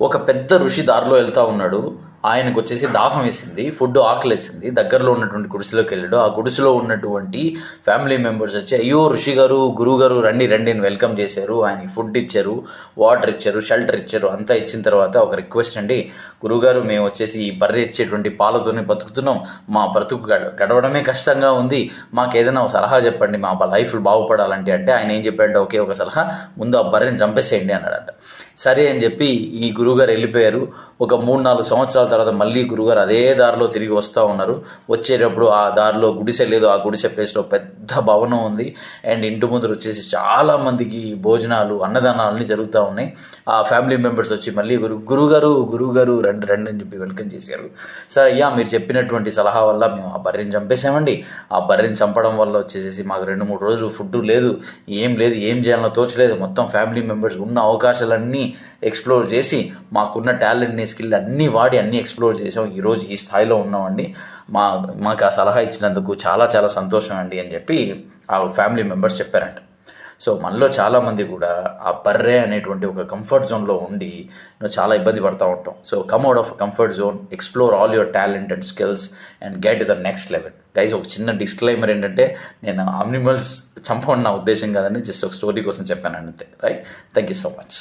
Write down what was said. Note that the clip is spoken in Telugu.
ఒక పెద్ద ఋషి దారిలో వెళ్తా ఉన్నాడు. ఆయనకు వచ్చేసి దాహం వేసింది, ఫుడ్ ఆకలేసింది. దగ్గరలో ఉన్నటువంటి గుడిసెలోకి వెళ్ళాడు. ఆ గుడిసెలో ఉన్నటువంటి ఫ్యామిలీ మెంబర్స్ వచ్చి, అయ్యో ఋషి గారు, గురువు గారు, రండి రండి అని వెల్కమ్ చేశారు. ఆయనకి ఫుడ్ ఇచ్చారు, వాటర్ ఇచ్చారు, షెల్టర్ ఇచ్చారు. అంతా ఇచ్చిన తర్వాత ఒక రిక్వెస్ట్ అండి, గురువుగారు మేము వచ్చేసి ఈ బర్రె ఇచ్చేటువంటి పాలతోనే బతుకుతున్నాం, మా బ్రతుకు గడవడమే కష్టంగా ఉంది, మాకు ఏదైనా ఒక సలహా చెప్పండి మా లైఫ్ బాగుపడాలంటే. అంటే ఆయన ఏం చెప్పాడంటే, ఒకే ఒక సలహా, ముందు ఆ బర్రెని చంపేసేయండి అన్నాడంట. సరే అని చెప్పి ఈ గురువుగారు వెళ్ళిపోయారు. ఒక 3-4 సంవత్సరాల తర్వాత మళ్ళీ గురువుగారు అదే దారిలో తిరిగి వస్తూ ఉన్నారు. వచ్చేటప్పుడు ఆ దారిలో గుడిసె లేదు, ఆ గుడిసె ప్లేస్లో పెద్ద భవనం ఉంది. అండ్ ఇంటి ముందర వచ్చేసి చాలామందికి భోజనాలు, అన్నదానాలన్నీ జరుగుతూ ఉన్నాయి. ఆ ఫ్యామిలీ మెంబర్స్ వచ్చి మళ్ళీ గురువుగారు రండి రండి అని చెప్పి వెల్కమ్ చేశారు. సరే అయ్యా, మీరు చెప్పినటువంటి సలహా వల్ల మేము ఆ బర్రెని చంపేసామండి. ఆ బర్రెని చంపడం వల్ల వచ్చేసి మాకు 2-3 రోజులు ఫుడ్ లేదు, ఏం లేదు, ఏం చేయాలో తోచలేదు. మొత్తం ఫ్యామిలీ మెంబర్స్ ఉన్న అవకాశాలన్నీ ఎక్స్ప్లోర్ చేసి, మాకున్న టాలెంట్ని, స్కిల్ అన్నీ వాడి అన్నీ ఎక్స్ప్లోర్ చేసాం. ఈరోజు ఈ స్థాయిలో ఉన్నామండి. మాకు ఆ సలహా ఇచ్చినందుకు చాలా చాలా సంతోషం అండి అని చెప్పి ఆ ఫ్యామిలీ మెంబర్స్ చెప్పారంట. సో మనలో చాలామంది కూడా ఆ బర్రె అనేటువంటి ఒక కంఫర్ట్ జోన్లో ఉండి చాలా ఇబ్బంది పడుతూ ఉంటాం. So come out of comfort zone, explore all your talent and skills and get the next level. Guys, ఒక చిన్న డిస్క్లైమర్ ఏంటంటే, నేను అనిమల్స్ చంపడం నా ఉద్దేశం కాదని జస్ట్ ఒక స్టోరీ కోసం చెప్పాను అంతే. Right? Thank you so much.